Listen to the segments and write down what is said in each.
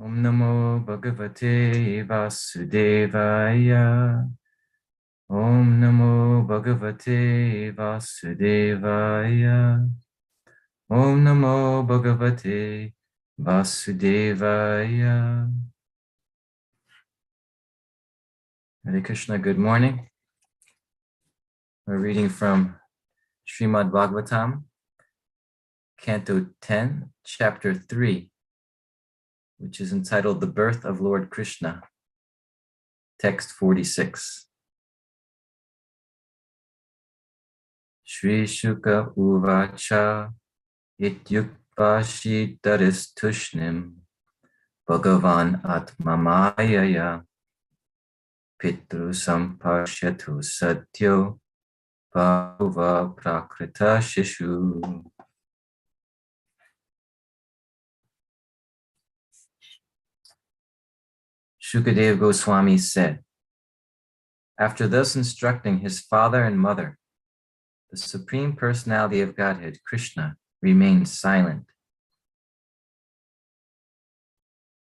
Om Namo Bhagavate Vasudevaya. Om Namo Bhagavate Vasudevaya. Om Namo Bhagavate Vasudevaya. Hare Krishna, good morning. We're reading from Srimad Bhagavatam, Canto 10, Chapter 3, which is entitled The Birth of Lord Krishna, text 46. Shri Shuka Uvacha Ityukpashi Tushnim Bhagavan Atmamayaya Pitru Sampashyatu Satyo Bhava Prakrita Shishu. Shukadeva Goswami said, after thus instructing his father and mother, the Supreme Personality of Godhead, Krishna, remained silent.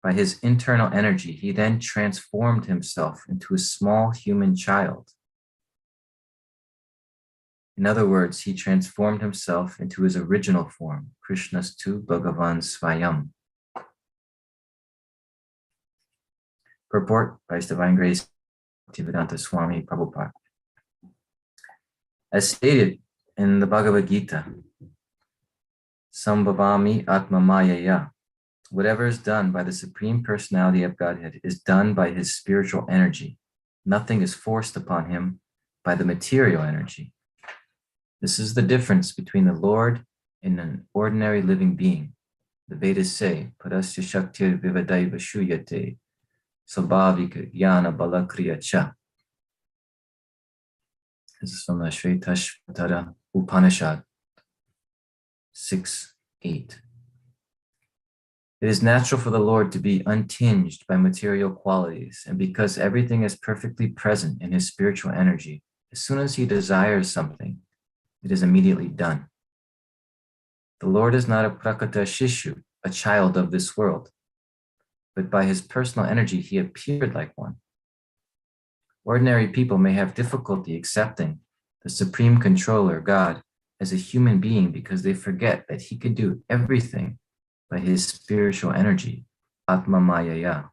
By his internal energy, he then transformed himself into a small human child. In other words, he transformed himself into his original form, Krishna's tu Bhagavan Swayam. Purport by His Divine Grace Bhaktivedanta Swami Prabhupada. As stated in the Bhagavad Gita, Sambhavami Atmamayaya, whatever is done by the Supreme Personality of Godhead is done by his spiritual energy. Nothing is forced upon him by the material energy. This is the difference between the Lord and an ordinary living being. The Vedas say, Parasya Shaktir Vivadaiva Shuyate, Sabhavika Jnana Balakriya Cha. This is from the Shvetashvatara Upanishad 6:8. It is natural for the Lord to be untinged by material qualities, and because everything is perfectly present in his spiritual energy, as soon as he desires something, it is immediately done. The Lord is not a prakata shishu, a child of this world, but by his personal energy, he appeared like one. Ordinary people may have difficulty accepting the Supreme Controller, God, as a human being because they forget that he could do everything by his spiritual energy, Atma Mayaya.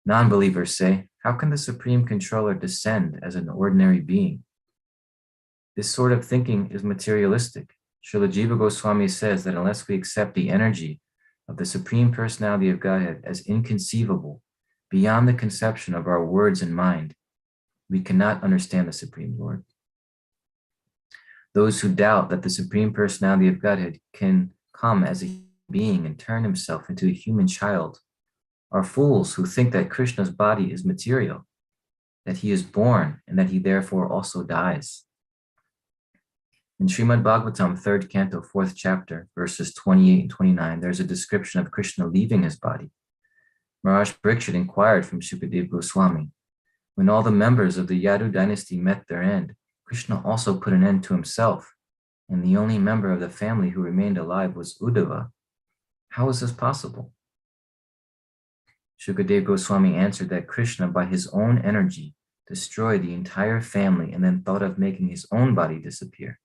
Non-believers say, how can the Supreme Controller descend as an ordinary being? This sort of thinking is materialistic. Srila Jiva Goswami says that unless we accept the energy of the Supreme Personality of Godhead as inconceivable, beyond the conception of our words and mind, we cannot understand the Supreme Lord. Those who doubt that the Supreme Personality of Godhead can come as a being and turn himself into a human child are fools who think that Krishna's body is material, that he is born and that he therefore also dies. In Srimad Bhagavatam, 3rd Canto, 4th Chapter, verses 28 and 29, there's a description of Krishna leaving his body. Maharaj Parikshit inquired from Shukadeva Goswami, when all the members of the Yadu dynasty met their end, Krishna also put an end to himself, and the only member of the family who remained alive was Uddhava. How is this possible? Shukadeva Goswami answered that Krishna, by his own energy, destroyed the entire family and then thought of making his own body disappear.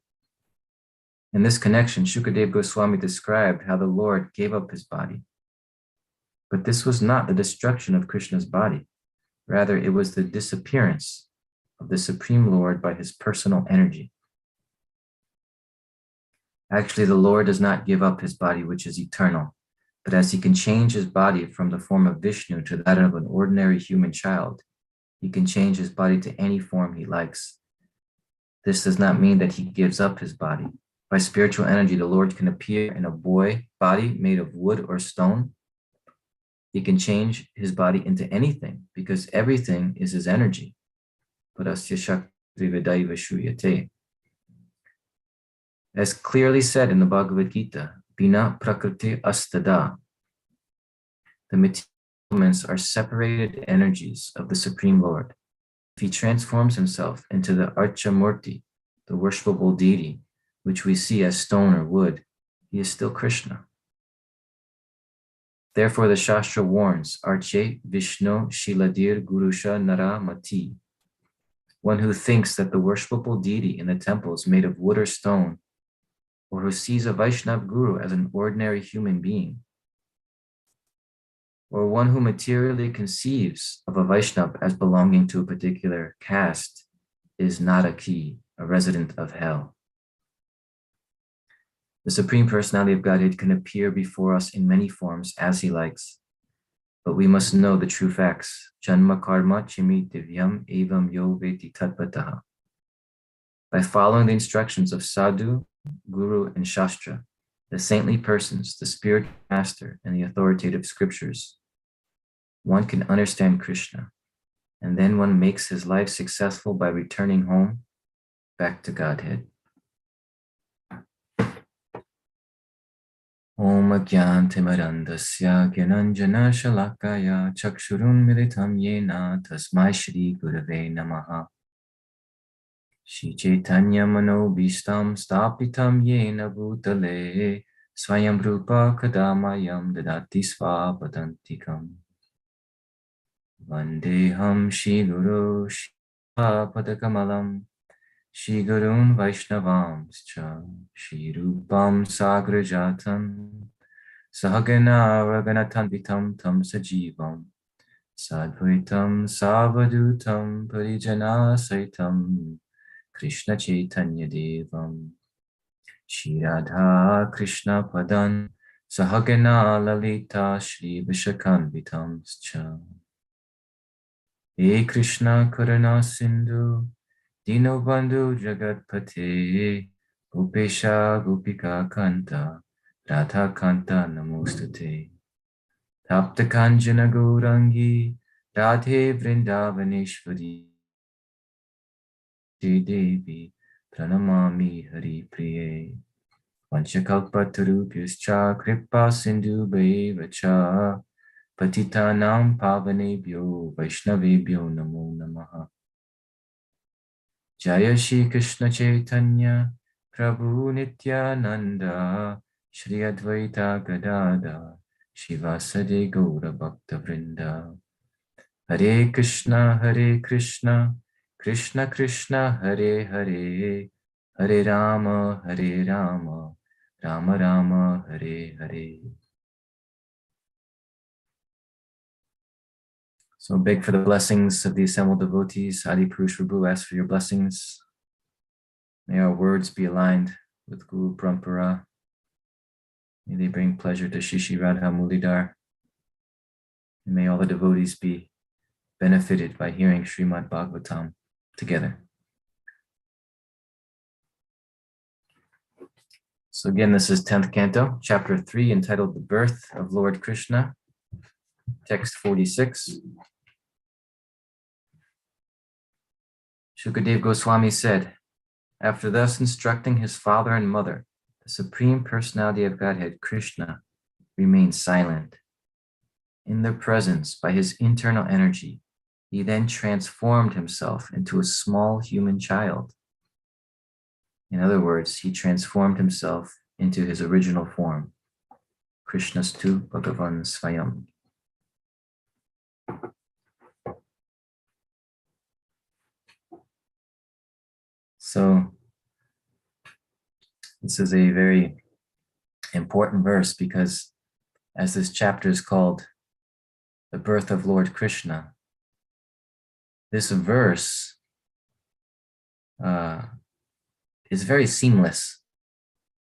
In this connection, Shukadeva Goswami described how the Lord gave up his body. But this was not the destruction of Krishna's body. Rather, it was the disappearance of the Supreme Lord by his personal energy. Actually, the Lord does not give up his body, which is eternal, but as he can change his body from the form of Vishnu to that of an ordinary human child, he can change his body to any form he likes. This does not mean that he gives up his body. By spiritual energy, the Lord can appear in a boy body made of wood or stone. He can change his body into anything because everything is his energy. As clearly said in the Bhagavad Gita, Bina Prakriti Astada, the material elements are separated energies of the Supreme Lord. If he transforms himself into the Archamurti, the worshipable deity, which we see as stone or wood, he is still Krishna. Therefore, the Shastra warns, Arche Vishnu Shiladir Gurusha Nara Mati. One who thinks that the worshipable deity in the temple is made of wood or stone, or who sees a Vaishnav guru as an ordinary human being, or one who materially conceives of a Vaishnav as belonging to a particular caste, is Naraki, a resident of hell. The Supreme Personality of Godhead can appear before us in many forms as he likes, but we must know the true facts. Janma karma chimi divyam evam yo veti tatpataha. By following the instructions of Sadhu, Guru, and Shastra, the saintly persons, the spiritual master, and the authoritative scriptures, one can understand Krishna, and then one makes his life successful by returning home, back to Godhead. Om Agyantimarandasya Gyananjana Shalakaya Chakshurun Militam Yena Tasmai Shri Gurave Namaha Shri Chaitanya Mano Bhishtam Stapitam Yena Bhutale Swayam Rupa Kadamayam Dadati Svapadantikam Vandeham Shri Guru Shri Padakamalam Shri Gurun Vaishnavamscha Shri Rupam Sagrajatam Sahagana Raganatanvitam Tam Sajivam Sadvaitam Savadutam Parijana Saitam Krishna Chaitanya Devam Shri Radha Krishna Padan Sahagana Lalita Shri Vishakanvitam Scha He Krishna Karuna Sindhu Dino Bandhu Jagat Pate Gopesha Gopika Kanta Radha Kanta Namostate Tapta Kanjana Gaurangi Radhe Vrindavaneshwari Devi Pranamami Hari Priye Vanchakalpatarubhyascha Kripa Sindhu Bhaivacha Patitanam Pavanebhyo Vaishnavebhyo Namo Namaha Jaya Shri Krishna Chaitanya Prabhu Nityananda Shri Advaita Gadada Shivasade Gaura Bhakta Vrinda Hare Krishna Krishna Krishna Hare Hare Hare Rama Rama Rama Hare Hare. So beg for the blessings of the assembled devotees. Adi Purush Prabhu asks for your blessings. May our words be aligned with Guru Parampara. May they bring pleasure to Shishi Radha Mulidhar. And may all the devotees be benefited by hearing Srimad Bhagavatam together. So again, this is 10th Canto, Chapter 3, entitled The Birth of Lord Krishna, text 46. Shukadev Goswami said, after thus instructing his father and mother, the Supreme Personality of Godhead, Krishna, remained silent. In their presence, by his internal energy, he then transformed himself into a small human child. In other words, he transformed himself into his original form, Krishnastu Bhagavan Svayam. So this is a very important verse because as this chapter is called The Birth of Lord Krishna, this verse is very seamless,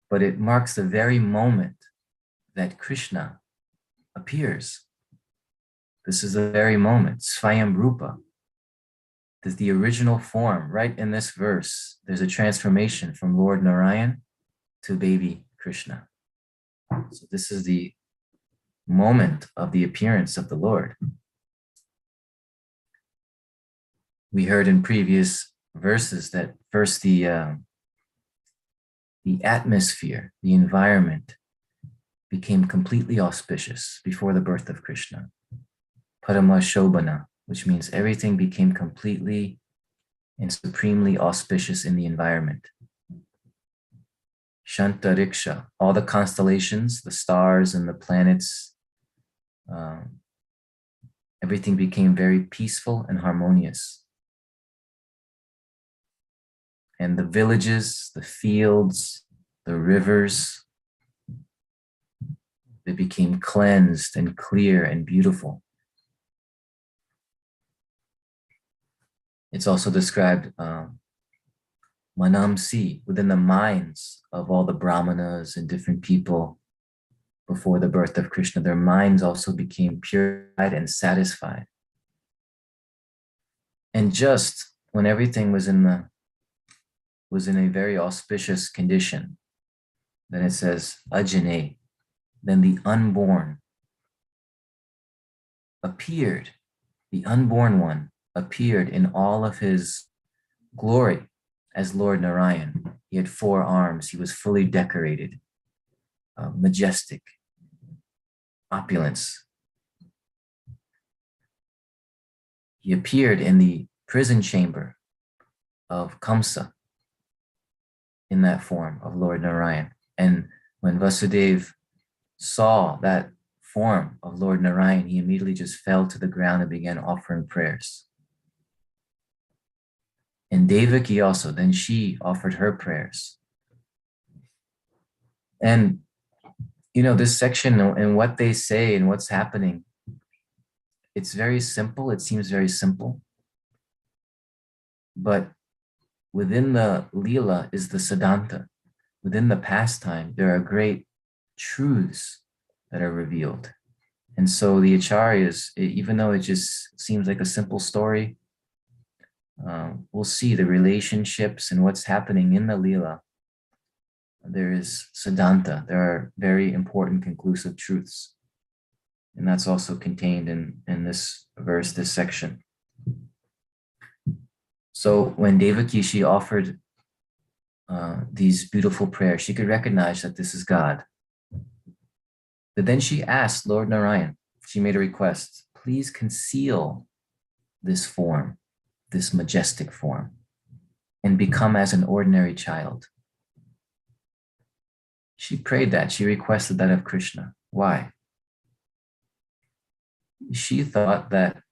but it marks the very moment that Krishna appears. This is the very moment, Svayam Rupa. This is the original form. Right in this verse, there's a transformation from Lord Narayan to baby Krishna. So this is the moment of the appearance of the Lord. We heard in previous verses that first the atmosphere, the environment became completely auspicious before the birth of Krishna. Parama Shobhana, which means everything became completely and supremely auspicious in the environment. Shantariksha, all the constellations, the stars and the planets Um, everything became very peaceful and harmonious. And the villages, the fields, the rivers, they became cleansed and clear and beautiful. It's also described manamsi, within the minds of all the brahmanas and different people before the birth of Krishna. Their minds also became purified and satisfied. And just when everything was in a very auspicious condition, then it says ajane, then the unborn appeared, the unborn one appeared in all of his glory as Lord Narayan. He had 4 arms, he was fully decorated, majestic, opulence. He appeared in the prison chamber of Kamsa in that form of Lord Narayan. And when Vasudeva saw that form of Lord Narayan, he immediately just fell to the ground and began offering prayers. And Devaki also, then she offered her prayers. And, this section and what they say and what's happening, it's very simple. It seems very simple. But within the Leela is the Siddhanta. Within the pastime, there are great truths that are revealed. And so the Acharyas, even though it just seems like a simple story, we'll see the relationships and what's happening in the Leela. There is Siddhanta. There are very important conclusive truths. And that's also contained in this verse, this section. So when Devaki, she offered these beautiful prayers, she could recognize that this is God. But then she asked Lord Narayan, she made a request, please conceal this form, this majestic form, and become as an ordinary child. She prayed that, she requested that of Krishna. Why? She thought that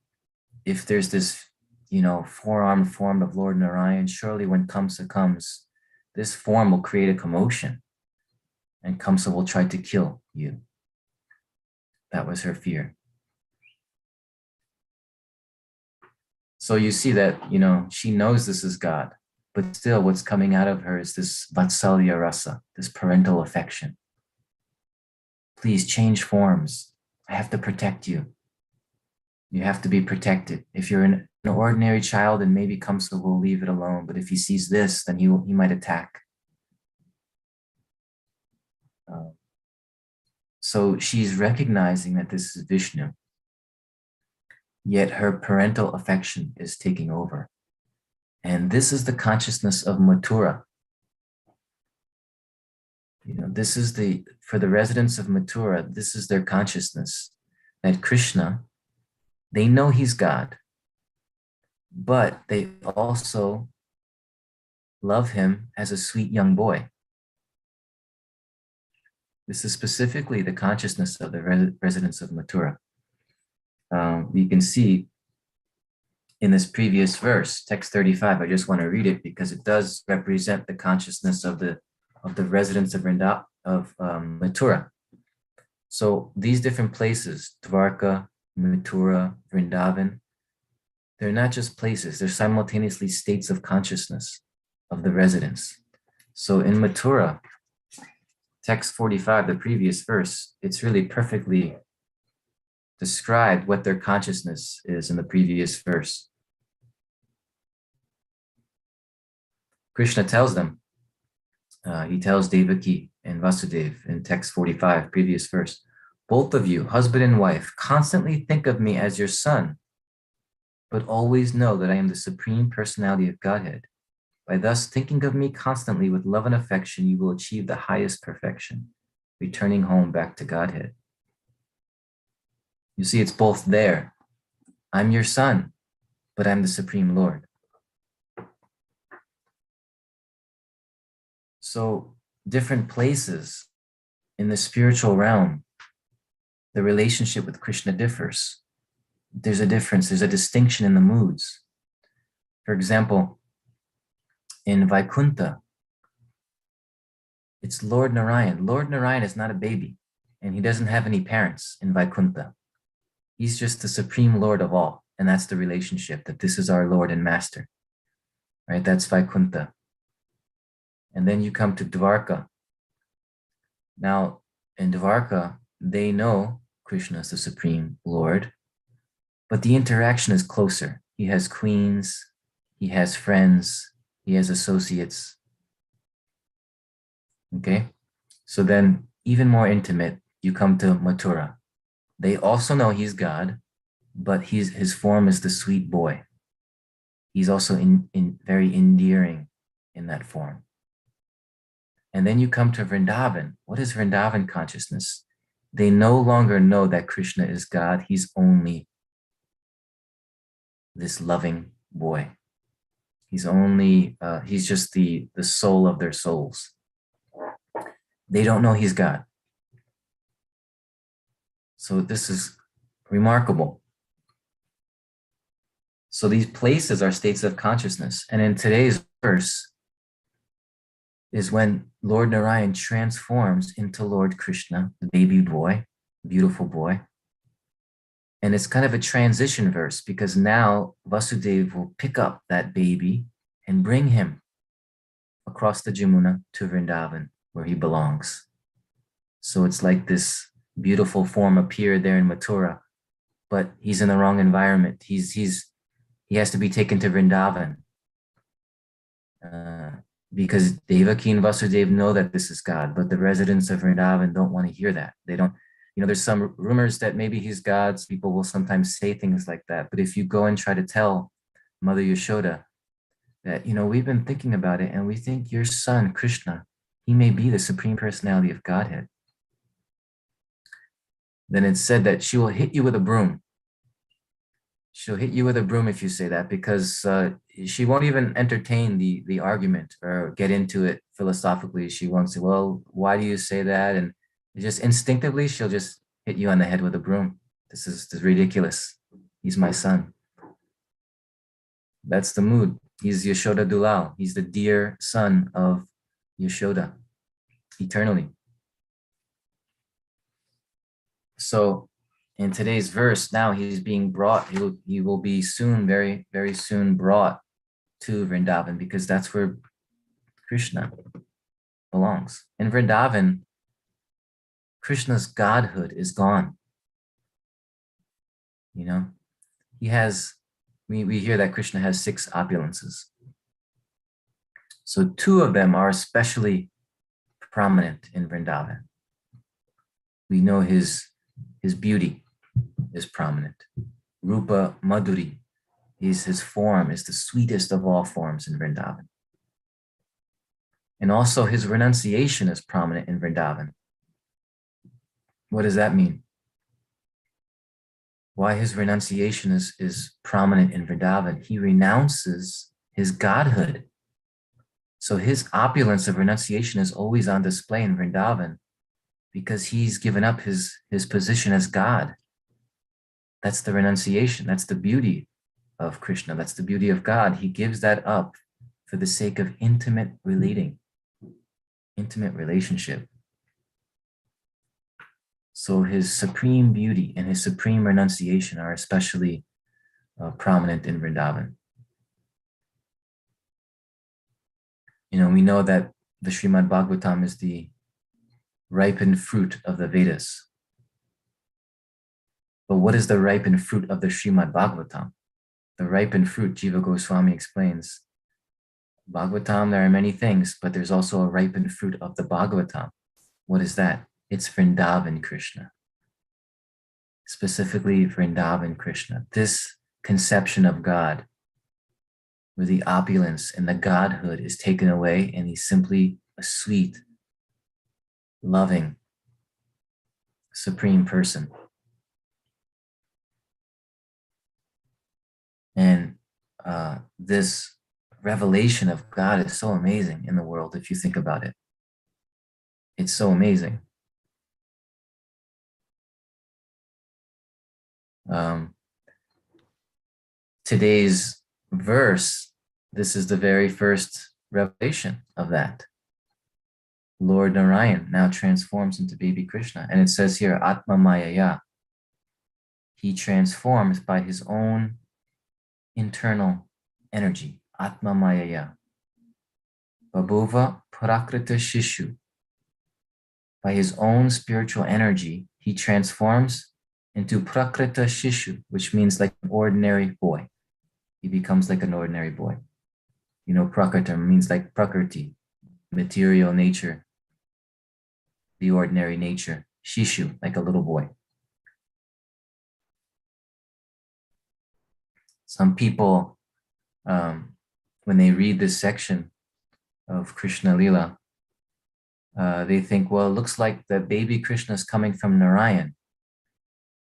if there's this, 4-armed form of Lord Narayan, surely when Kamsa comes, this form will create a commotion and Kamsa will try to kill you. That was her fear. So you see that, she knows this is God, but still what's coming out of her is this vatsalya rasa, this parental affection. Please change forms. I have to protect you. You have to be protected. If you're an ordinary child, and maybe Kamsa will leave it alone, but if he sees this, then he might attack. So she's recognizing that this is Vishnu, yet her parental affection is taking over. And this is the consciousness of Mathura. This is for the residents of Mathura, this is their consciousness, that Krishna, they know he's God, but they also love him as a sweet young boy. This is specifically the consciousness of the residents of Mathura. You can see in this previous verse, text 35, I just want to read it because it does represent the consciousness of the residents of Mathura. So these different places, Dvarka, Mathura, Vrindavan, they're not just places, they're simultaneously states of consciousness of the residents. So in Mathura, text 45, the previous verse, it's really perfectly described what their consciousness is in the previous verse. Krishna tells them, he tells Devaki and Vasudeva in text 45, previous verse, both of you, husband and wife, constantly think of me as your son, but always know that I am the Supreme Personality of Godhead. By thus thinking of me constantly with love and affection, you will achieve the highest perfection, returning home back to Godhead. You see, it's both there. I'm your son, but I'm the Supreme Lord. So different places in the spiritual realm, the relationship with Krishna differs. There's a difference, there's a distinction in the moods. For example, in Vaikuntha, it's Lord Narayan. Lord Narayan is not a baby, and he doesn't have any parents in Vaikuntha. He's just the supreme Lord of all, and that's the relationship, that this is our Lord and Master, right? That's Vaikuntha. And then you come to Dvarka. Now, in Dvarka, they know Krishna is the supreme Lord, but the interaction is closer. He has queens, he has friends, he has associates. Okay? So then, even more intimate, you come to Mathura. They also know he's God, but his form is the sweet boy. He's also very endearing in that form. And then you come to Vrindavan. What is Vrindavan consciousness? They no longer know that Krishna is God. He's only this loving boy. He's just the soul of their souls. They don't know he's God. So this is remarkable. So these places are states of consciousness. And in today's verse is when Lord Narayan transforms into Lord Krishna, the baby boy, beautiful boy. And it's kind of a transition verse because now Vasudeva will pick up that baby and bring him across the Jamuna to Vrindavan, where he belongs. So it's like this beautiful form appeared there in Mathura, but he's in the wrong environment. He has to be taken to Vrindavan because Devaki and Vasudeva know that this is God, but the residents of Vrindavan don't want to hear that. They don't, there's some rumors that maybe he's God's. People will sometimes say things like that. But if you go and try to tell Mother Yashoda that, we've been thinking about it and we think your son, Krishna, he may be the Supreme Personality of Godhead, then it's said that she will hit you with a broom. She'll hit you with a broom if you say that, because she won't even entertain the argument or get into it philosophically. She won't say, well, why do you say that? And just instinctively, she'll just hit you on the head with a broom. This is ridiculous. He's my son. That's the mood. He's Yashoda Dulal. He's the dear son of Yashoda, eternally. So in today's verse, now he's being brought, he will be soon, very, very soon brought to Vrindavan, because that's where Krishna belongs. In Vrindavan, Krishna's godhood is gone. He has, we hear that Krishna has 6 opulences. So 2 of them are especially prominent in Vrindavan. We know his beauty is prominent. Rupa Madhuri, his form is the sweetest of all forms in Vrindavan. And also his renunciation is prominent in Vrindavan. What does that mean? Why his renunciation is prominent in Vrindavan? He renounces his godhood. So his opulence of renunciation is always on display in Vrindavan because he's given up his position as God. That's the renunciation. That's the beauty of Krishna. That's the beauty of God. He gives that up for the sake of intimate relationship. So his supreme beauty and his supreme renunciation are especially prominent in Vrindavan. We know that the Srimad Bhagavatam is the ripened fruit of the Vedas. But what is the ripened fruit of the Srimad Bhagavatam? The ripened fruit, Jiva Goswami explains, Bhagavatam, there are many things, but there's also a ripened fruit of the Bhagavatam. What is that? It's Vrindavan Krishna. Specifically Vrindavan Krishna. This conception of God, where the opulence and the godhood is taken away and he's simply a sweet, loving, supreme person. And this revelation of God is so amazing in the world if you think about it. It's so amazing. Um, today's verse, this is the very first revelation of that. Lord Narayan now transforms into baby Krishna. And it says here, Atma Mayaya. He transforms by his own internal energy. Atma Mayaya. Babhuva Prakrita Shishu. By his own spiritual energy, he transforms into Prakrita Shishu, which means like an ordinary boy. He becomes like an ordinary boy. You know, Prakrita means like Prakriti, material nature, the ordinary nature. Shishu, like a little boy. Some people, when they read this section of Krishna Lila, they think, well, it looks like the baby Krishna is coming from Narayan,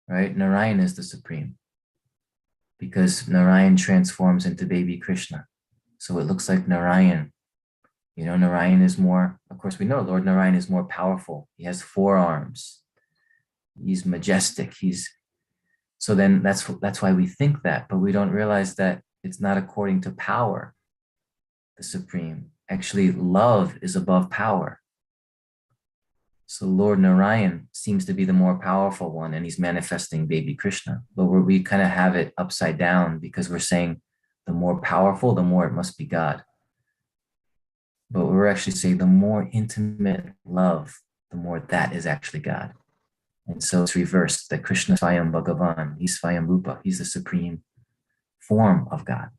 right? Narayan is the supreme because Narayan transforms into baby Krishna. So it looks like Narayan, you know, Narayan is more, of course, we know Lord Narayan is more powerful. He has 4 arms. He's majestic. So then that's why we think that, but we don't realize that it's not according to power, the supreme. Actually, love is above power. So Lord Narayan seems to be the more powerful one, and he's manifesting baby Krishna. But we kind of have it upside down because we're saying the more powerful, the more it must be God. But we're actually saying the more intimate love, the more that is actually God. And so it's reversed, that Krishna Swayam Bhagavan, he's Swayam Rupa, he's the supreme form of God.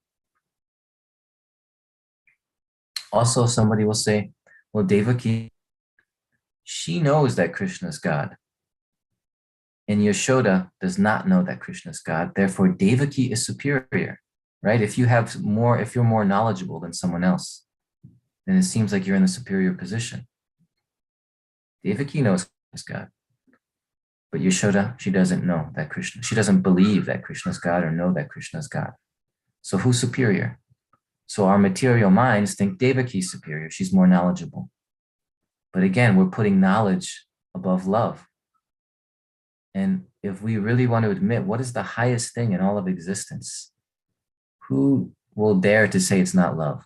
Also, somebody will say, well, Devaki, she knows that Krishna is God. And Yashoda does not know that Krishna is God. Therefore, Devaki is superior, right? If you're more knowledgeable than someone else, then it seems like you're in a superior position. Devaki knows Krishna is God. But Yashoda, she doesn't know that Krishna, she doesn't believe that Krishna is God or know that Krishna is God. So who's superior? So our material minds think Devaki is superior. She's more knowledgeable. But again, we're putting knowledge above love. And if we really want to admit what is the highest thing in all of existence, who will dare to say it's not love?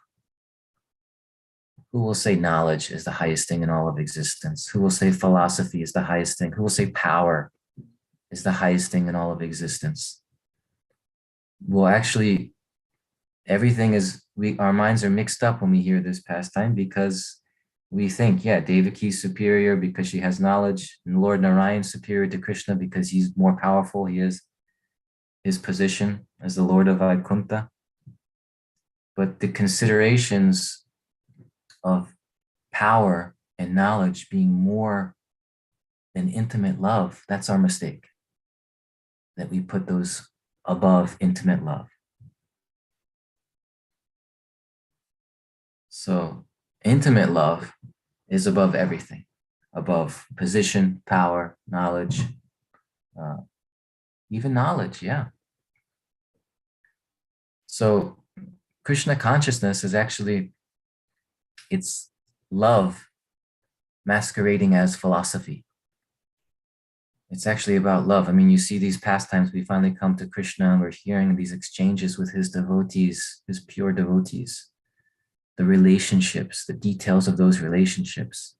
Who will say knowledge is the highest thing in all of existence? Who will say philosophy is the highest thing? Who will say power is the highest thing in all of existence? Well, actually, everything is, our minds are mixed up when we hear this pastime because we think, yeah, Devaki is superior because she has knowledge, and Lord Narayan is superior to Krishna because he's more powerful. He is his position as the Lord of Vaikuntha. But the considerations of power and knowledge being more than intimate love, that's our mistake. That we put those above intimate love. So intimate love is above everything, above position, power, knowledge, even knowledge, yeah. So Krishna consciousness is actually, it's love masquerading as philosophy. It's actually about love. I mean, you see these pastimes, we finally come to Krishna and we're hearing these exchanges with his devotees, his pure devotees, the relationships, the details of those relationships,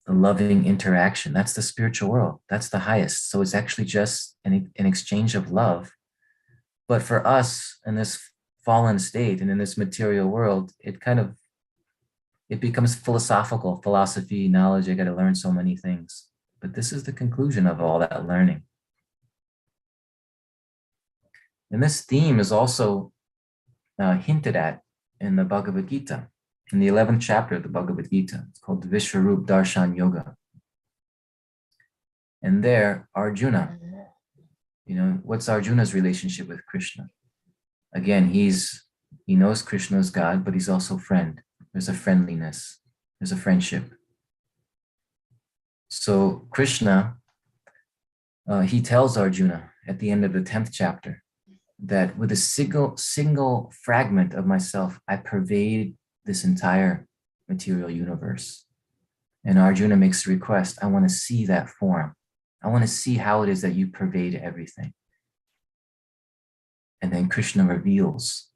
the loving interaction. That's the spiritual world. That's the highest. So it's actually just an exchange of love. But for us in this fallen state and in this material world, it becomes philosophical, philosophy, knowledge. I got to learn so many things. But this is the conclusion of all that learning. And this theme is also hinted at in the Bhagavad Gita, in the 11th chapter of the Bhagavad Gita. It's called Vishwarup Darshan Yoga. And there, Arjuna, what's Arjuna's relationship with Krishna? Again, he knows Krishna is God, but he's also friend. There's a friendliness, there's a friendship. So Krishna, he tells Arjuna at the end of the 10th chapter that with a single fragment of myself, I pervade this entire material universe. And Arjuna makes the request, I want to see that form. I want to see how it is that you pervade everything. And then Krishna reveals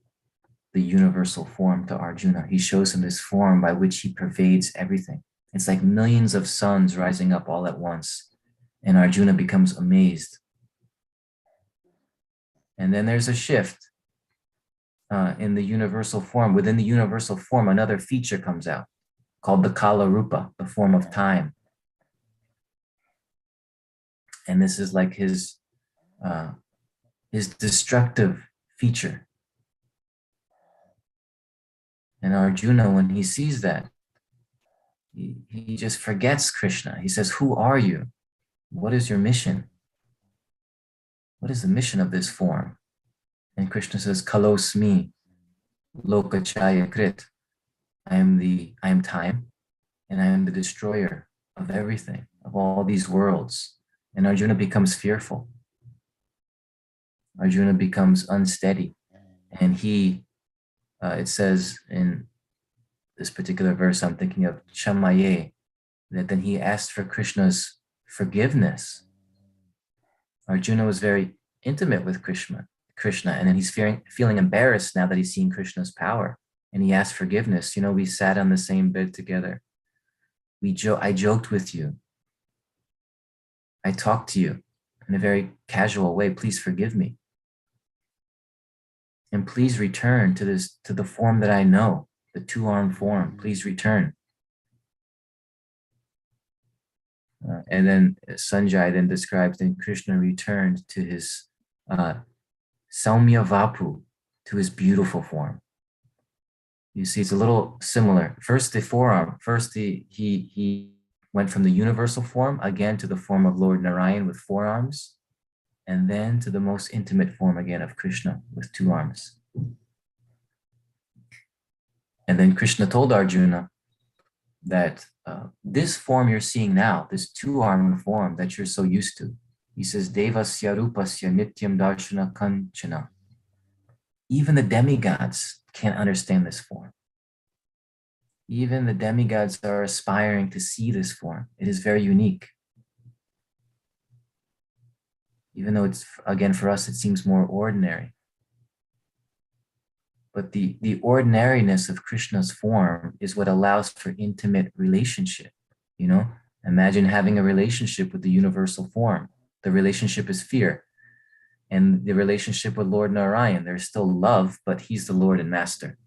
the universal form to Arjuna. He shows him this form by which he pervades everything. It's like millions of suns rising up all at once. And Arjuna becomes amazed. And then there's a shift in the universal form. Within the universal form, another feature comes out called the Kala Rupa, the form of time. And this is like his destructive feature. And Arjuna, when he sees that, he just forgets Krishna. He says, who are you? What is your mission? What is the mission of this form? And Krishna says, Kalosmi, Lokachaya Krit. I am time, and I am the destroyer of everything, of all these worlds. And Arjuna becomes fearful. Arjuna becomes unsteady. And it says in this particular verse, I'm thinking of Chamaye, that then he asked for Krishna's forgiveness. Arjuna was very intimate with Krishna, and then he's feeling embarrassed now that he's seen Krishna's power. And he asked forgiveness. We sat on the same bed together. I joked with you. I talked to you in a very casual way. Please forgive me. And please return to the form that I know, the two-armed form. Please return. And then Sanjay then describes, then Krishna returned to his Saumya Vapu, to his beautiful form. You see, it's a little similar. First, the forearm. First, he went from the universal form again to the form of Lord Narayan with four arms, and then to the most intimate form again of Krishna with two arms. And then Krishna told Arjuna that this form you're seeing now, this two-armed form that you're so used to, he says, Devasya Rupasya Nityam Darshana Kanchana. Even the demigods can't understand this form. Even the demigods are aspiring to see this form. It is very unique. Even though it's, again, for us, it seems more ordinary. But the ordinariness of Krishna's form is what allows for intimate relationship. Imagine having a relationship with the universal form. The relationship is fear. And the relationship with Lord Narayan, there's still love, but he's the Lord and Master.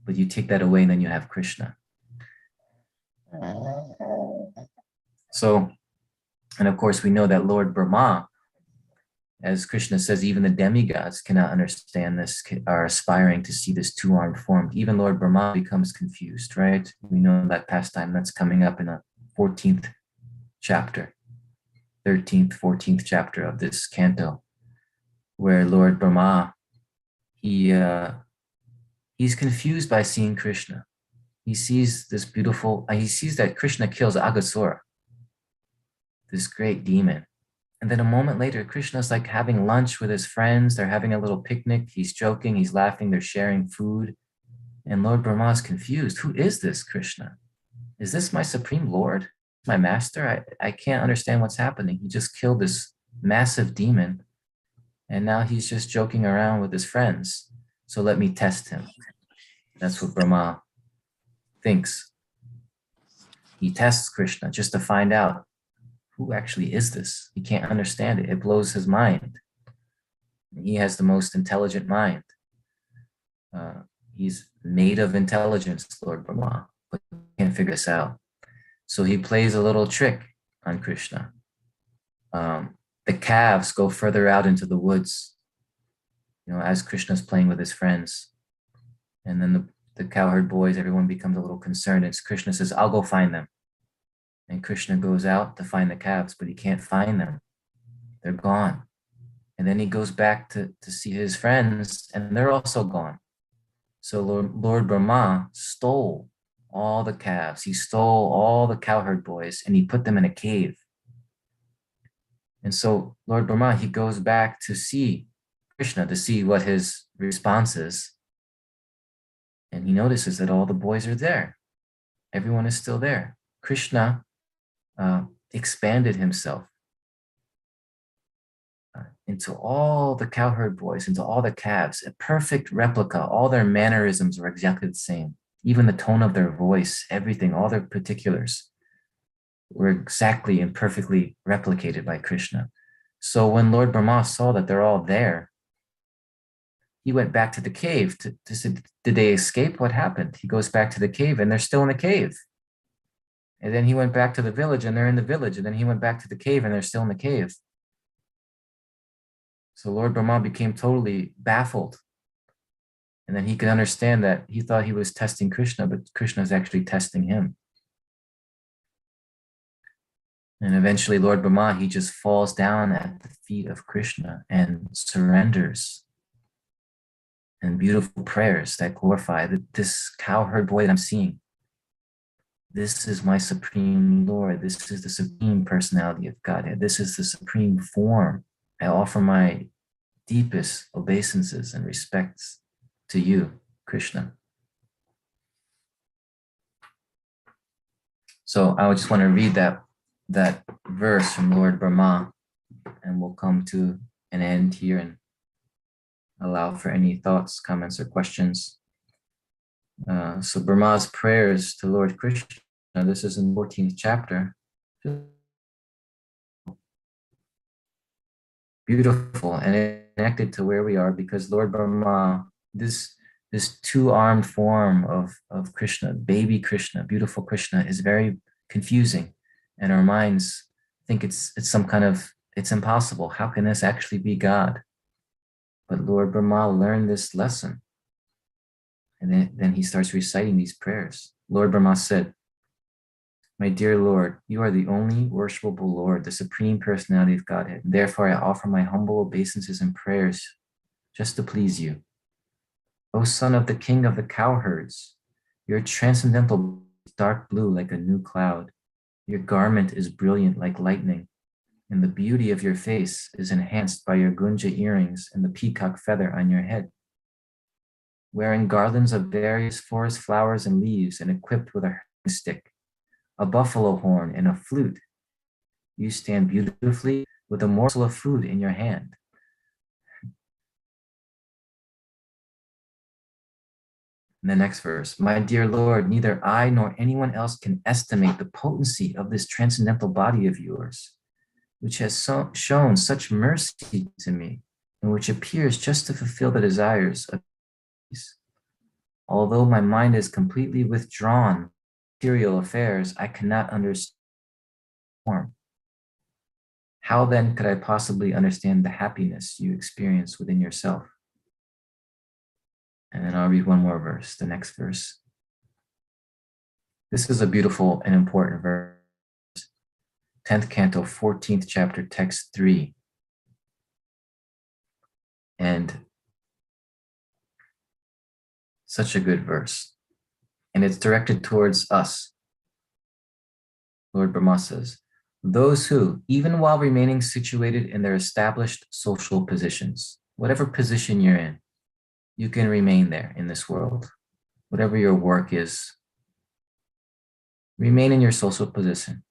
But you take that away and then you have Krishna. So, and of course we know that Lord Brahma, as Krishna says, even the demigods cannot understand this, are aspiring to see this two-armed form. Even Lord Brahma becomes confused, right? We know that pastime that's coming up in the 14th chapter, 13th, 14th chapter of this canto, where Lord Brahma, he's confused by seeing Krishna. He sees this beautiful, he sees that Krishna kills Aghasura, this great demon. And then a moment later, Krishna's like having lunch with his friends. They're having a little picnic. He's joking, he's laughing, they're sharing food. And Lord Brahma is confused. Who is this Krishna? Is this my Supreme Lord? My master? I can't understand what's happening. He just killed this massive demon. And now he's just joking around with his friends. So let me test him. That's what Brahma thinks. He tests Krishna just to find out, who actually is this? He can't understand it. It blows his mind. He has the most intelligent mind. He's made of intelligence, Lord Brahma, but he can't figure this out. So he plays a little trick on Krishna. The calves go further out into the woods, as Krishna's playing with his friends. And then the cowherd boys, everyone becomes a little concerned. And Krishna says, I'll go find them. And Krishna goes out to find the calves, but he can't find them. They're gone. And then he goes back to see his friends, and they're also gone. So Lord Brahma stole all the calves. He stole all the cowherd boys, and he put them in a cave. And so Lord Brahma, he goes back to see Krishna, to see what his response is. And he notices that all the boys are there. Everyone is still there. Krishna expanded himself into all the cowherd boys, into all the calves, a perfect replica. All their mannerisms were exactly the same. Even the tone of their voice, everything, all their particulars were exactly and perfectly replicated by Krishna. So when Lord Brahma saw that they're all there, he went back to the cave to say, did they escape? What happened? He goes back to the cave and they're still in the cave. And then he went back to the village and they're in the village. And then he went back to the cave and they're still in the cave. So Lord Brahma became totally baffled. And then he could understand that he thought he was testing Krishna, but Krishna is actually testing him. And eventually Lord Brahma, he just falls down at the feet of Krishna and surrenders. And beautiful prayers that glorify that this cowherd boy that I'm seeing, this is my supreme Lord. This is the supreme personality of Godhead. This is the supreme form. I offer my deepest obeisances and respects to you, Krishna. So I just want to read that verse from Lord Brahma, and we'll come to an end here and allow for any thoughts, comments, or questions. So Brahma's prayers to Lord Krishna, this is in the 14th chapter. Beautiful and connected to where we are, because Lord Brahma, this two-armed form of Krishna, baby Krishna, beautiful Krishna, is very confusing. And our minds think it's some kind of, it's impossible. How can this actually be God? But Lord Brahma learned this lesson. And then he starts reciting these prayers. Lord Brahma said, my dear Lord, you are the only worshipable Lord, the supreme personality of Godhead. Therefore, I offer my humble obeisances and prayers just to please you. O son of the king of the cowherds, your transcendental is dark blue like a new cloud. Your garment is brilliant like lightning, and the beauty of your face is enhanced by your gunja earrings and the peacock feather on your head. Wearing garlands of various forest flowers and leaves and equipped with a stick, a buffalo horn, and a flute, you stand beautifully with a morsel of food in your hand. In the next verse, my dear Lord, neither I nor anyone else can estimate the potency of this transcendental body of yours, which has shown such mercy to me, and which appears just to fulfill the desires of peace. Although my mind is completely withdrawn from material affairs, I cannot understand form. How then could I possibly understand the happiness you experience within yourself? And then I'll read one more verse, the next verse. This is a beautiful and important verse. 10th canto, 14th chapter, text 3. And such a good verse. And it's directed towards us. Lord Brahma says, those who, even while remaining situated in their established social positions, whatever position you're in, you can remain there in this world. Whatever your work is, remain in your social position,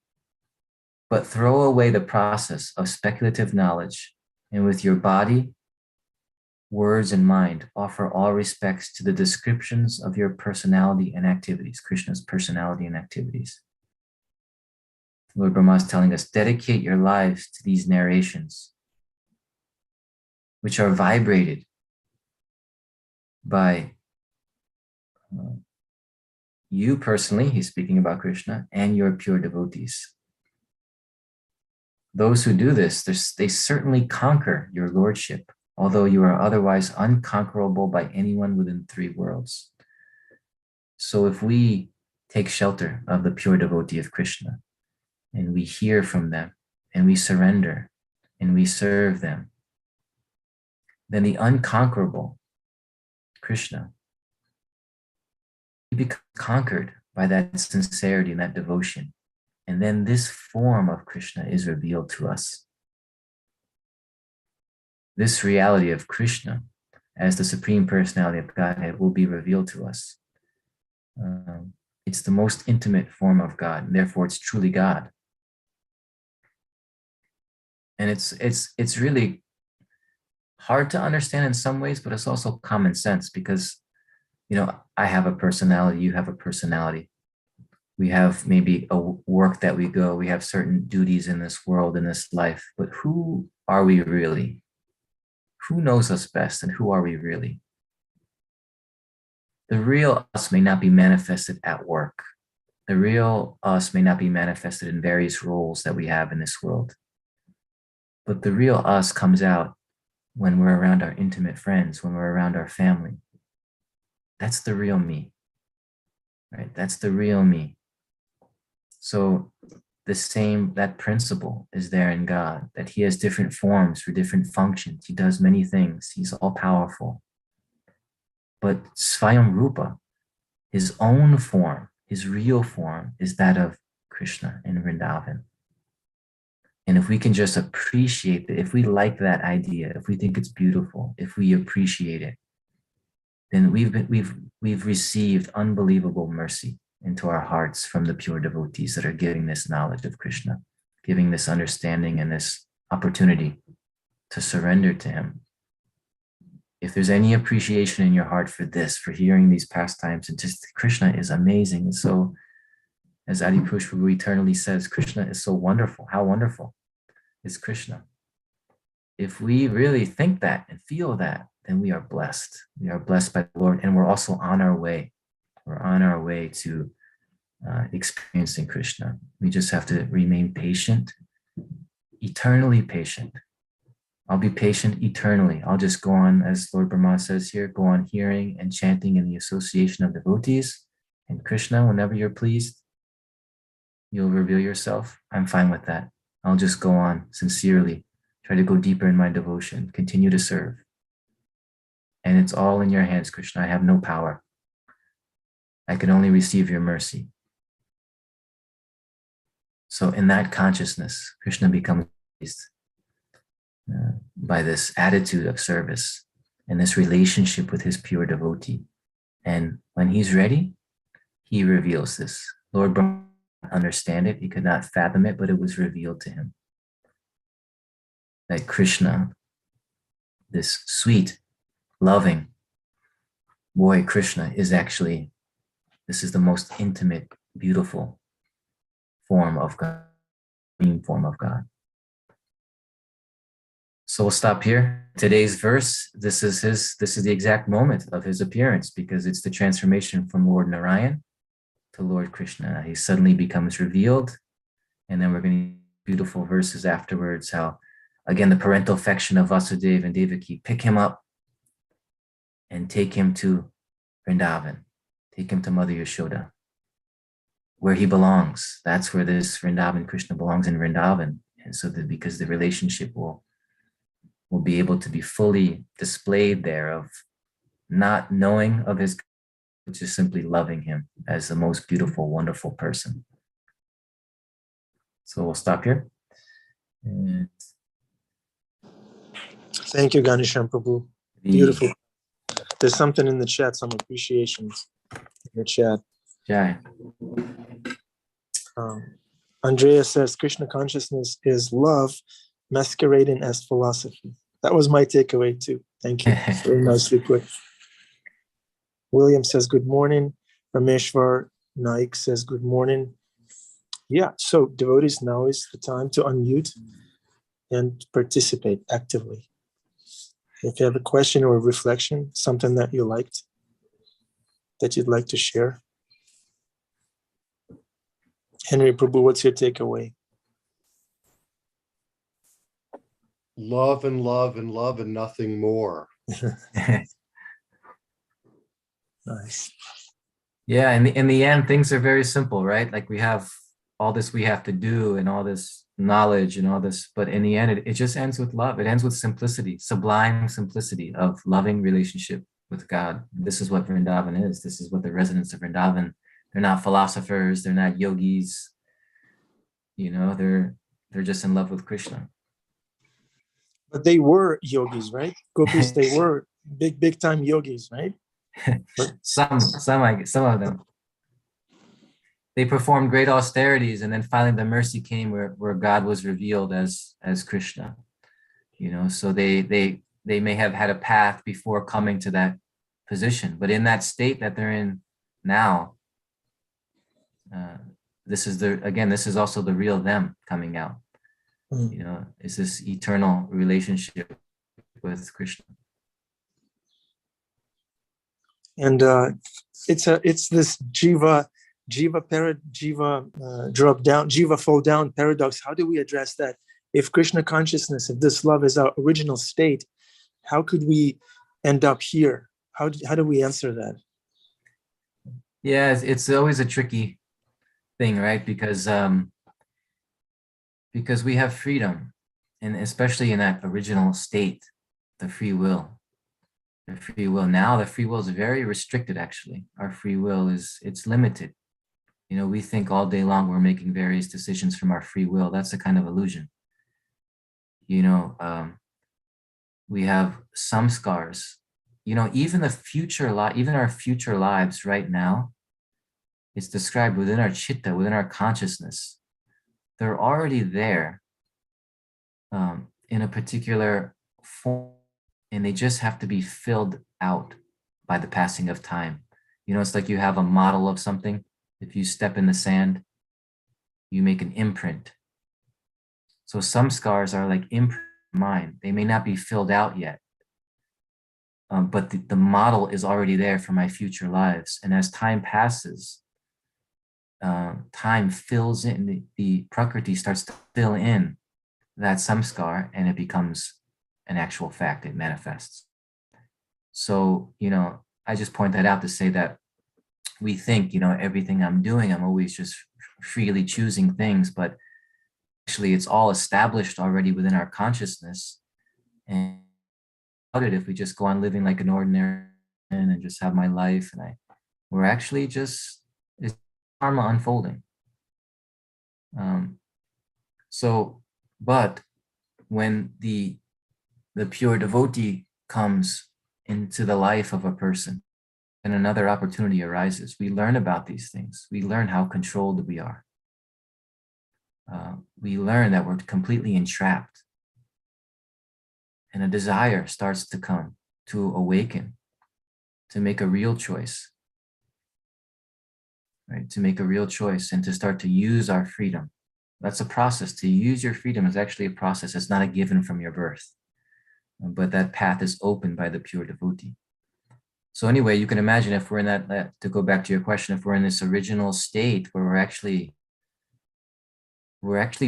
but throw away the process of speculative knowledge, and with your body, words, and mind, offer all respects to the descriptions of your personality and activities, Krishna's personality and activities. Lord Brahma is telling us, dedicate your lives to these narrations, which are vibrated by you personally, he's speaking about Krishna, and your pure devotees. Those who do this, they certainly conquer your lordship, although you are otherwise unconquerable by anyone within 3 worlds. So if we take shelter of the pure devotee of Krishna, and we hear from them, and we surrender, and we serve them, then the unconquerable Krishna, he becomes conquered by that sincerity and that devotion. And then this form of Krishna is revealed to us. This reality of Krishna as the supreme personality of Godhead will be revealed to us. It's the most intimate form of God, and therefore it's truly God. And it's really hard to understand in some ways, but it's also common sense because, I have a personality, you have a personality. We have maybe a work that we have certain duties in this world, in this life, but who are we really? Who knows us best and who are we really? The real us may not be manifested at work. The real us may not be manifested in various roles that we have in this world. But the real us comes out when we're around our intimate friends, when we're around our family. That's the real me, right? That's the real me. So that principle is there in God, that he has different forms for different functions. He does many things. He's all powerful. But Svayam Rupa, his own form, his real form, is that of Krishna in Vrindavan. And if we can just appreciate it, if we like that idea, if we think it's beautiful, if we appreciate it, then we've received unbelievable mercy into our hearts from the pure devotees that are giving this knowledge of Krishna, giving this understanding and this opportunity to surrender to him. If there's any appreciation in your heart for this, for hearing these pastimes, and just Krishna is amazing. And so, as Adi Pushpagu eternally says, Krishna is so wonderful. How wonderful is Krishna? If we really think that and feel that, then we are blessed. We are blessed by the Lord, and we're also on our way. We're on our way to experiencing Krishna. We just have to remain patient, eternally patient. I'll be patient eternally. I'll just go on, as Lord Brahma says here, go on hearing and chanting in the association of devotees. And Krishna, whenever you're pleased, you'll reveal yourself. I'm fine with that. I'll just go on sincerely, try to go deeper in my devotion, continue to serve. And it's all in your hands, Krishna. I have no power. I can only receive your mercy. So in that consciousness, Krishna becomes pleased by this attitude of service and this relationship with his pure devotee. And when he's ready, he reveals this. Lord Brahma could not understand it. He could not fathom it, but it was revealed to him that Krishna, this sweet, loving boy Krishna, is actually, this is the most intimate, beautiful form of God, form of God. So we'll stop here. Today's verse, this is the exact moment of his appearance, because it's the transformation from Lord Narayan to Lord Krishna. He suddenly becomes revealed, and then we're going to see beautiful verses afterwards, how, again, the parental affection of Vasudeva and Devaki pick him up and take him to Vrindavan, take him to Mother Yashoda, where he belongs. That's where this Vrindavan Krishna belongs, in Vrindavan. And so that, because the relationship will be able to be fully displayed there, of not knowing of his, but just simply loving him as the most beautiful, wonderful person. So we'll stop here. And thank you, Ghanashyam Prabhu. Beautiful. There's something in the chat, some appreciations in the chat. Jai. Andrea says, Krishna consciousness is love masquerading as philosophy. That was my takeaway too. Thank you. Very nicely put. William says, good morning. Rameshwar Naik says, good morning. Yeah, so devotees, now is the time to unmute and participate actively. If you have a question or a reflection, something that you liked, that you'd like to share. Henry Prabhu, what's your takeaway? Love and love and love and nothing more. Nice. Yeah, in the end, things are very simple, right? Like, we have all this we have to do and all this knowledge and all this, but in the end, it just ends with love. It ends with simplicity, sublime simplicity of loving relationship with God. This is what Vrindavan is. This is what the residents of Vrindavan, they're not philosophers, they're not yogis, they're just in love with Krishna. But they were yogis, right? Gopis, they were big time yogis, right? Some of them. They performed great austerities, and then finally the mercy came where God was revealed as Krishna. So they they may have had a path before coming to that position, but in that state that they're in now, this is also the real them coming out. Mm. You know, is this eternal relationship with Krishna. And it's this jiva drop down, jiva fall down paradox. How do we address that? If Krishna consciousness, if this love is our original state, how could we end up here? How do we answer that? Yeah, it's always a tricky thing, right? Because we have freedom, and especially in that original state, the free will. Now, the free will is very restricted. Actually, our free will it's limited. You know, we think all day long we're making various decisions from our free will. That's a kind of illusion. You know, we have some scars. You know, even our future lives right now, it's described within our chitta, within our consciousness. They're already there in a particular form, and they just have to be filled out by the passing of time. You know, it's like you have a model of something. If you step in the sand, you make an imprint. So some scars are like imprint in mind. They may not be filled out yet, but the model is already there for my future lives. And as time passes, time fills in, the prakriti starts to fill in that samskar, and it becomes an actual fact. It manifests. So, you know, I just point that out to say that we think, you know, everything I'm doing, I'm always just freely choosing things, but actually it's all established already within our consciousness. And if we just go on living like an ordinary person and just have my life, and we're actually just, it's karma unfolding. But when the pure devotee comes into the life of a person and another opportunity arises, we learn about these things. We learn how controlled we are. We learn that we're completely entrapped. And a desire starts to come, to awaken, to make a real choice, right? To make a real choice and to start to use our freedom. That's a process. To use your freedom is actually a process. It's not a given from your birth, but that path is opened by the pure devotee. So anyway, you can imagine if we're in that, to go back to your question, if we're in this original state where we're actually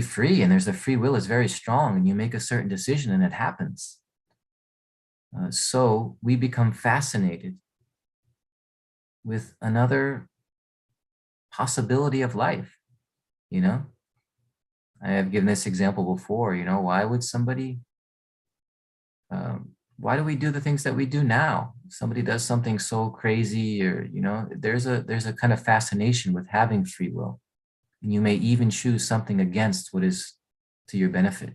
free, and there's the free will is very strong, and you make a certain decision and it happens. So we become fascinated with another possibility of life. You know, I have given this example before. You know, why do we do the things that we do now? Somebody does something so crazy, or, you know, there's a kind of fascination with having free will. And you may even choose something against what is to your benefit.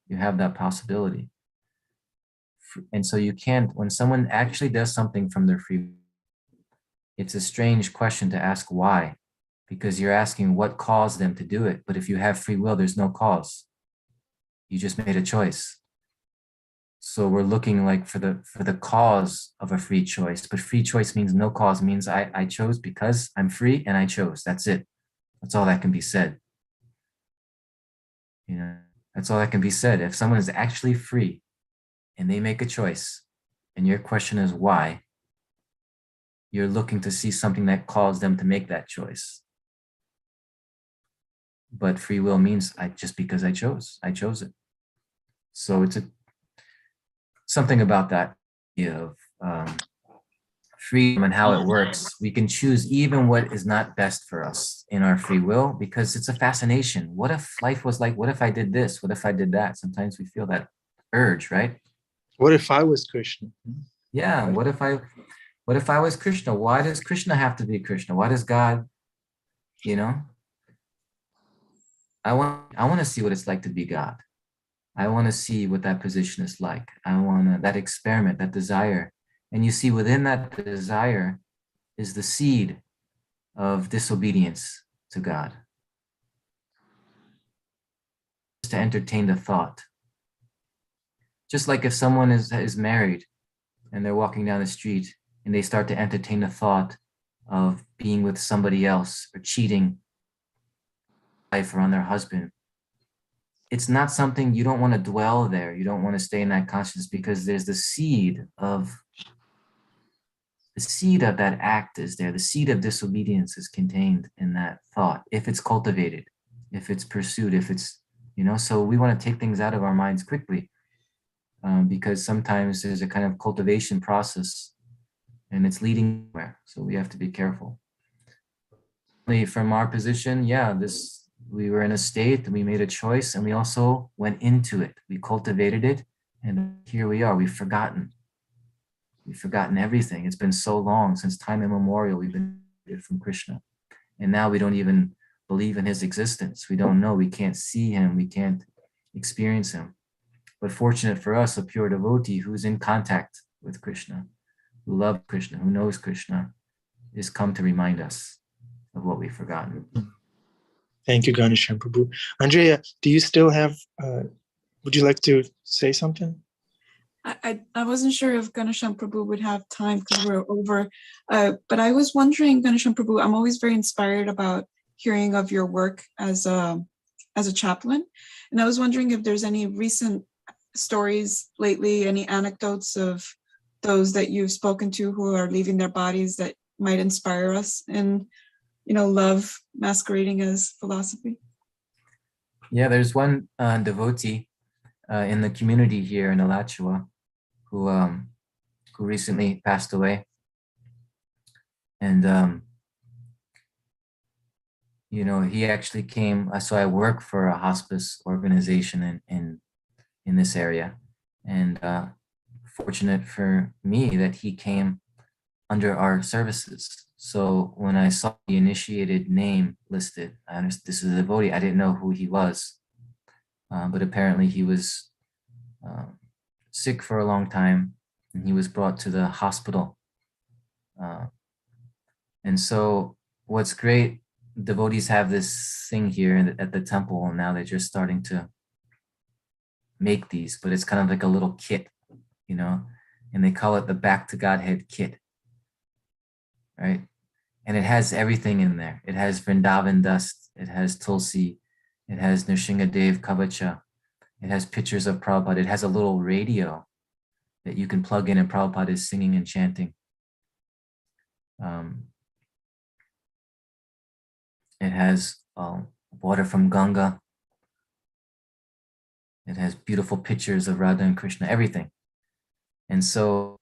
You have that possibility. And so you can't, when someone actually does something from their free will, it's a strange question to ask why, because you're asking what caused them to do it. But if you have free will, there's no cause. You just made a choice. So we're looking like for the cause of a free choice, but free choice means no cause, means I chose because I'm free and I chose. That's it. That's all that can be said. You know, that's all that can be said. If someone is actually free and they make a choice, and your question is why, you're looking to see something that caused them to make that choice. But free will means just because I chose it. So it's something about that idea of freedom and how it works. We can choose even what is not best for us in our free will, because it's a fascination. What if life was like, what if I did this? What if I did that? Sometimes we feel that urge, right? What if I was Krishna? Yeah. What if I was Krishna? Why does Krishna have to be Krishna? Why does God, you know? I want to see what it's like to be God. I want to see what that position is like. I want that experiment, that desire. And you see, within that desire is the seed of disobedience to God. To entertain the thought. Just like if someone is married and they're walking down the street and they start to entertain the thought of being with somebody else or cheating wife or on their husband, it's not something you don't want to dwell there. You don't want to stay in that consciousness because there's the seed of that act is there. The seed of disobedience is contained in that thought. If it's cultivated, if it's pursued, if it's, so we want to take things out of our minds quickly because sometimes there's a kind of cultivation process and it's leading nowhere. So we have to be careful. From our position, we were in a state and we made a choice and we also went into it. We cultivated it and here we are. We've forgotten everything. It's been so long since time immemorial. We've been from Krishna. And now we don't even believe in his existence. We don't know. We can't see him. We can't experience him. But fortunate for us, a pure devotee who's in contact with Krishna, who loves Krishna, who knows Krishna, is come to remind us of what we've forgotten. Thank you, Ghanashyam Prabhu. Andrea, do you still have, would you like to say something? I wasn't sure if Ghanashyam Prabhu would have time because we're over, but I was wondering, Ghanashyam Prabhu, I'm always very inspired about hearing of your work as a chaplain. And I was wondering if there's any recent stories lately, any anecdotes of those that you've spoken to who are leaving their bodies that might inspire us in, love masquerading as philosophy. Yeah, there's one devotee in the community here in Alachua who recently passed away. And, he actually came, so I work for a hospice organization in this area. And fortunate for me that he came under our services. So when I saw the initiated name listed, I understood this is a devotee. I didn't know who he was, but apparently he was sick for a long time, and he was brought to the hospital. And so what's great, devotees have this thing here at the temple, and now they're just starting to make these, but it's kind of like a little kit, and they call it the Back to Godhead Kit, right? And it has everything in there. It has Vrindavan dust, it has Tulsi, it has Nrsingadev Kavacha, it has pictures of Prabhupada, it has a little radio that you can plug in and Prabhupada is singing and chanting. It has water from Ganga. It has beautiful pictures of Radha and Krishna, everything. And so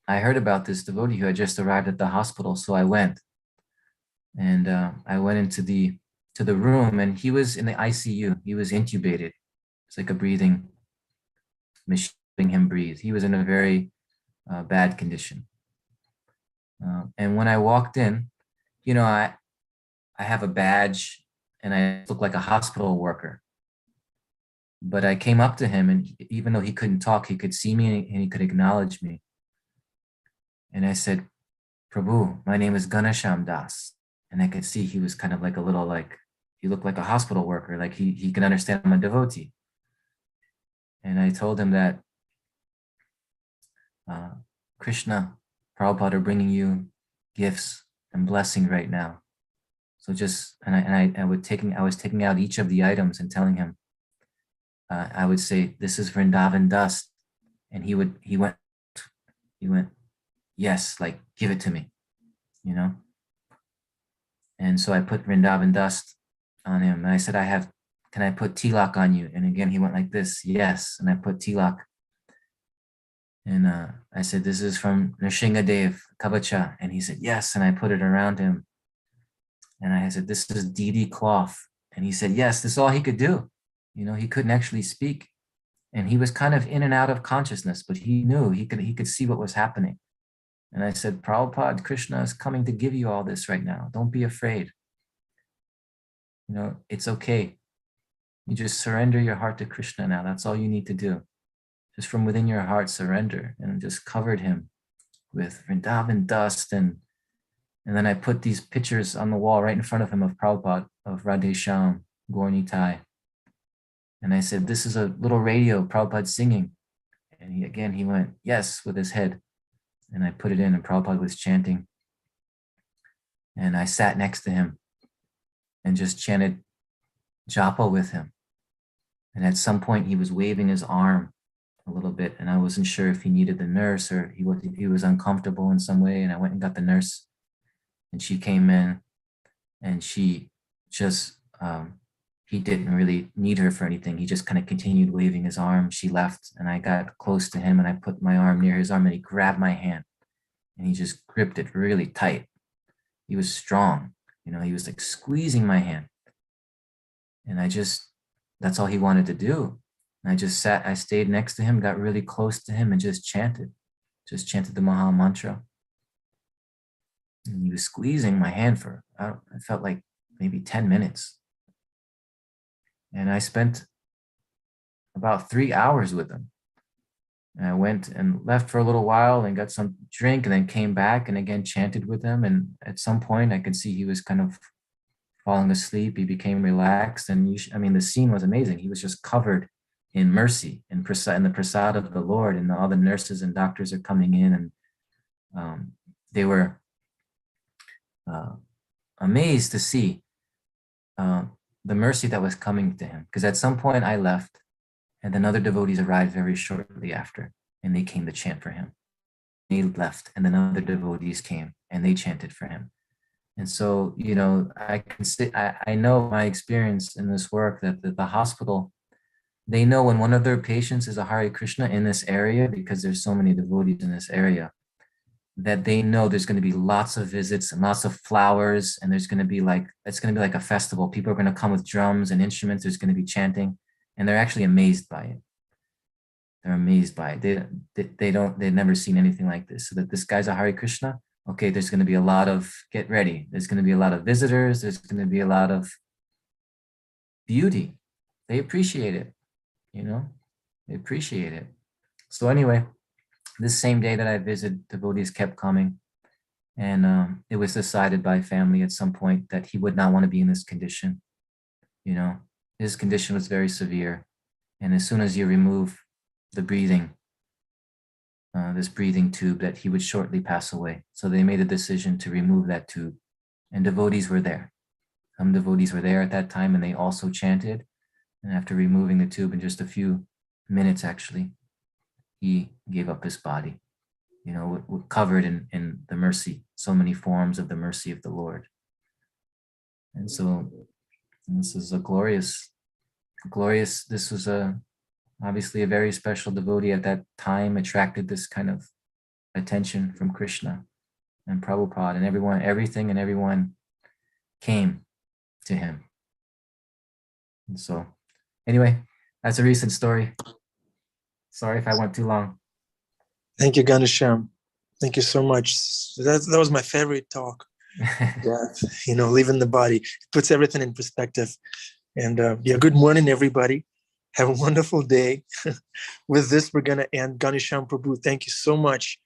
I heard about this devotee who had just arrived at the hospital. So I went, and I went into the room, and he was in the ICU. He was intubated. It's like a breathing machine, helping him breathe. He was in a very bad condition. And when I walked in, I have a badge and I look like a hospital worker. But I came up to him, and even though he couldn't talk, he could see me and he could acknowledge me. And I said, Prabhu, my name is Ghanashyam Das. And I could see he was kind of like he looked like a hospital worker, like he can understand I'm a devotee. And I told him that Krishna, Prabhupada are bringing you gifts and blessing right now. So I was taking out each of the items and telling him, I would say, this is Vrindavan dust. And he went, yes, like, give it to me, And so I put Vrindavan dust on him. And I said, can I put tilak on you? And again, he went like this, yes. And I put tilak. And I said, this is from Nrsingadev Kavacha. And he said, yes. And I put it around him. And I said, this is Didi cloth. And he said, yes, this is all he could do. He couldn't actually speak. And he was kind of in and out of consciousness, but he knew he could see what was happening. And I said, Prabhupada, Krishna is coming to give you all this right now. Don't be afraid. It's okay. You just surrender your heart to Krishna now. That's all you need to do. Just from within your heart, surrender. And just covered him with Vrindavan dust. And then I put these pictures on the wall right in front of him of Prabhupada, of Radhesham, Gaur Nitai. And I said, this is a little radio, Prabhupada singing. And he went, yes, with his head. And I put it in, and Prabhupada was chanting. And I sat next to him and just chanted japa with him. And at some point, he was waving his arm a little bit, and I wasn't sure if he needed the nurse or he was uncomfortable in some way. And I went and got the nurse, and she came in, and she just, he didn't really need her for anything. He just kind of continued waving his arm. She left, and I got close to him, and I put my arm near his arm, and he grabbed my hand, and he just gripped it really tight. He was strong, he was like squeezing my hand. And that's all he wanted to do. And I stayed next to him, got really close to him, and just chanted the Maha Mantra. And he was squeezing my hand for, I felt like maybe 10 minutes. And I spent about 3 hours with him. And I went and left for a little while and got some drink, and then came back and again chanted with him. And at some point I could see he was kind of falling asleep. He became relaxed. And the scene was amazing. He was just covered in mercy and the prasad of the Lord. And all the nurses and doctors are coming in, and they were amazed to see the mercy that was coming to him. Because at some point I left, and then other devotees arrived very shortly after, and they came to chant for him. He left, and then other devotees came, and they chanted for him. And so, I know my experience in this work that the hospital, they know when one of their patients is a Hare Krishna in this area, because there's so many devotees in this area, that they know there's going to be lots of visits and lots of flowers, and it's going to be like a festival. People are going to come with drums and instruments. There's going to be chanting, and they're actually amazed by it. They're amazed by it. They've never seen anything like this. So that this guy's a Hare Krishna. Okay, there's going to be a lot of, get ready. There's going to be a lot of visitors. There's going to be a lot of beauty. They appreciate it, they appreciate it. So anyway, this same day that I visited, devotees kept coming, and it was decided by family at some point that he would not want to be in this condition. His condition was very severe, and as soon as you remove the breathing, this breathing tube, that he would shortly pass away. So they made a decision to remove that tube, and devotees were there. Some devotees were there at that time, and they also chanted. And after removing the tube in just a few minutes, actually, he gave up his body, covered in the mercy, so many forms of the mercy of the Lord. And so this is a glorious, this was obviously a very special devotee at that time, attracted this kind of attention from Krishna and Prabhupada, and everyone came to him. And so anyway, that's a recent story. Sorry if I went too long. Thank you, Ghanashyam. Thank you so much. That was my favorite talk. Leaving the body. It puts everything in perspective. And good morning, everybody. Have a wonderful day. With this, we're going to end. Ghanashyam Prabhu, thank you so much.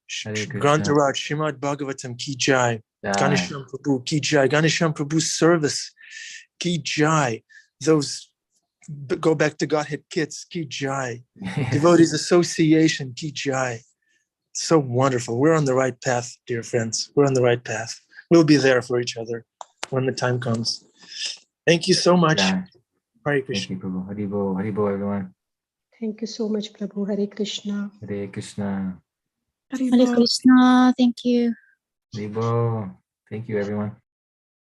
Grantaraj, Srimad Bhagavatam Ki Jai. Ghanashyam Prabhu Ki Jai. Ghanashyam Prabhu's service Ki Jai. Those go back to Godhead Kits Ki Jai. Devotees Association Ki Jai. So wonderful. We're on the right path, dear friends. We're on the right path. We'll be there for each other when the time comes. Thank you so much. Yeah. Hare Krishna. Thank you, Prabhu. Haribo, Haribo, everyone. Thank you so much, Prabhu. Hare Krishna. Hare Krishna. Haribol. Hare Krishna. Thank you. Haribo. Thank you, everyone.